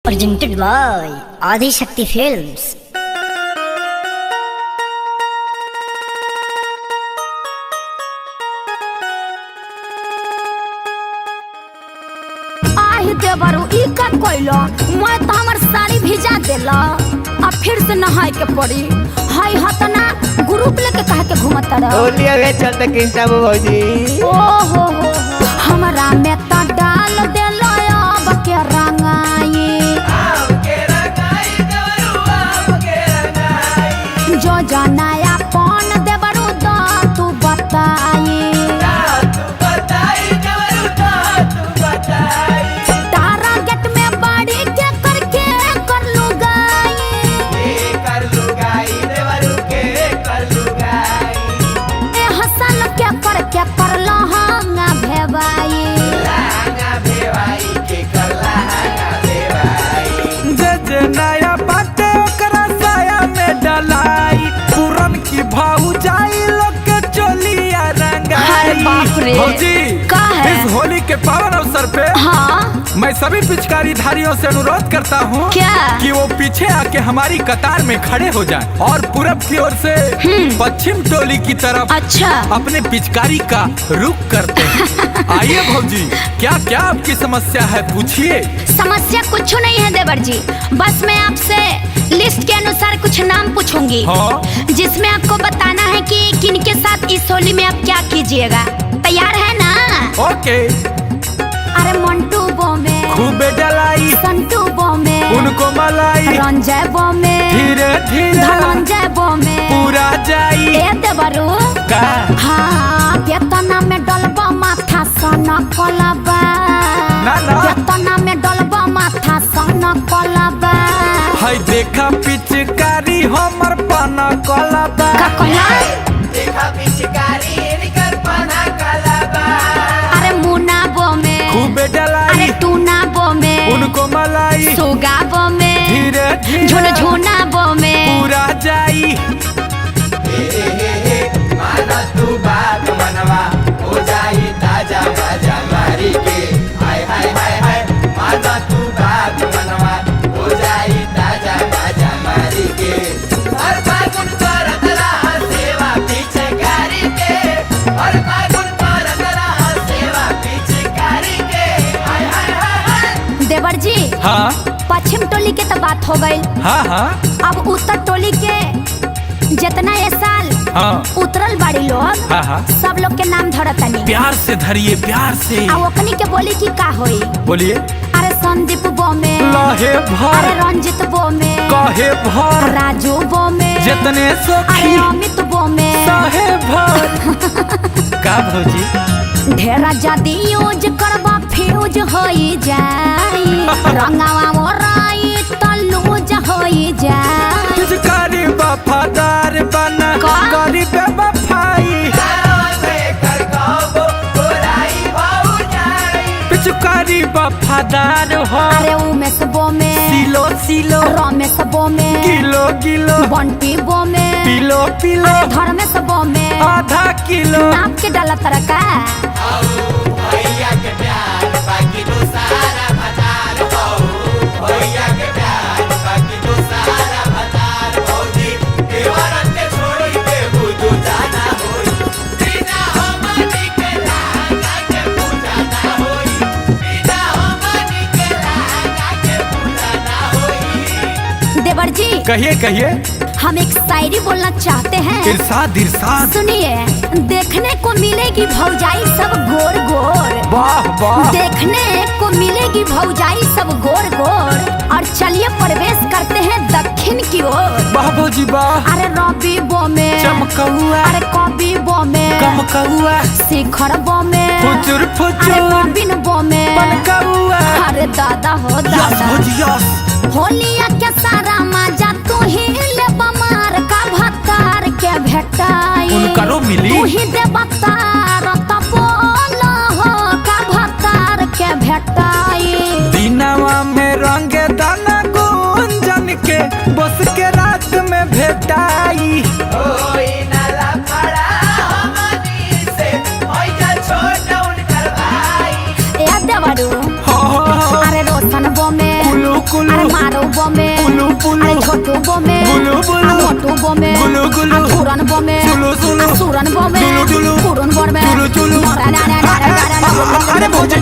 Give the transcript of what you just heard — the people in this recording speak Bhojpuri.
presented by Adi Shakti Films. देवरू ई का कोइलो मैं तो हमर साड़ी भिजा देला अब फिर से नहाए के पड़ी हाय हतना ग्रुप लेके कह के घुमत रह होलिया वे चलते किंसा भौजी ओ हो हमरा में त डाल देला अब के रंगाई जो जनाया कौन देवरू दा तू बताई नया बाटे ओकरा साया में डलाई पुरन की भाऊ जाई लोग के चोलिया रंगाई भौजी इस होली के पावन अवसर पे हाँ? मैं सभी पिचकारी धारियों से अनुरोध करता हूँ कि वो पीछे आके हमारी कतार में खड़े हो जाएं और पूरब की ओर से पश्चिम टोली की तरफ अच्छा अपने पिचकारी का रुख करते हैं। आइए भौजी क्या क्या आपकी समस्या है पूछिए। समस्या कुछ नहीं है देवर जी, बस मैं आपसे लिस्ट के अनुसार कुछ नाम पूछूंगी हाँ? जिसमें आपको बताना है कि किनके साथ इस होली में आप क्या कीजिएगा। तैयार है ना? ओके। अरे मंटू बो में खूबे डलाई संटू बो में उनको मलाई रंजय बो में धीरे धीरे धनंजय बो में पूरा जाई ए देवरू का हाँ केतना में डलबा माथा सना कोलबा ना केतना में डलबा माथा सना कोलबा हाय देखा पिचकारी हमर पाना कोलबा का कहला देखा पिचकारी निकर पाना कलाबा अरे मुना बो में खूबे डलाई अरे टूना बो में उनको मलाई सुगा बो में धीरे धीरे झुनझुना बो में पूरा जाई माना तू बात मनवा हो जाई ताजा बाजा मारी के हाय हाय हाय हाय माना तू बात मनवा हो जाई ताजा बाजा मारी के हर फागुन करत रहा सेवा पीछे कारी के हर फागुन करत रहा सेवा पीछे कारी के हाय हाय हाय हाय देवर जी हाँ पश्चिम टोली के तो बात हो गई, हाँ हाँ अब उत्तर टोली के जितना ये साल हाँ उतरल बाड़ी लोग हाँ हाँ सब लोग के नाम धरतनी प्यार से धरिए प्यार से आ ओकनी के बोली की का होई। बोलिए। अरे संदीप बो में लहे भर अरे रंजित बो में कहे भर राजू बो में जितने अरे सखी अमित बो में साहे भर का भौजी ढेरा जदी यूज करबा फ्यूज होई जाई रंगावा मोराई त लूज होई जाई पिचकारी वफादार बना का? करी बेवफाई पिचकारी वफादार हो अरे उमेश बो में सिलो सिलो रमेश बो में किलो किलो बंटी बो में पिलो पिलो धर्मेश बो में आधा किलो नाप के डाला तरका भैया के प्यार बाकी तो सारा भतार हो भैया के प्यार बाकी तो सारा भतार भौजी देवरन के छोड़ी के बुझू जाना होई बिना हमनी के लागा के पूजा ना होई बिना हमनी के लागा के पूजा ना होई। देवर जी कहिए कहिए हम एक शायरी बोलना चाहते हैं, इरशाद इरशाद सुनिए। देखने को मिलेगी भौजाई सब गोर गोर, वाह वाह देखने को मिलेगी भौजाई सब गोर गोर और चलिए प्रवेश करते हैं दक्षिण की ओर। वाह भौजी वाह अरे रवि बो में चमकौआ अरे कवि बो में कमकौआ शिखर बो में फुचुर अरे फुचुर नवीन बो में पनकौआ अरे दादा हो यस दादा भौजी यस होलिया के सारा मजा तू ही ले बमार का भतार के भेटाई उनकरो मिली तू ही दे बतार तब बोला हो का भतार के भेटाई दिनवा में रंगे दाना गुंजन के बस के रात में भेटाई होई नाला फड़ा हमनी से होई जा छोटा उनकर भाई ए देवरू हो अरे रोशन बो में कुलू कुलू अरे मारो बमे पुलु पुलु अरे छोटू बमे बुलु बुलु मोटू बमे गुलु गुलु अधूरन बमे सुलु सुलु सुरन बमे चुलु चुलु पुरन बमे चुलु चुलु अरे भौजी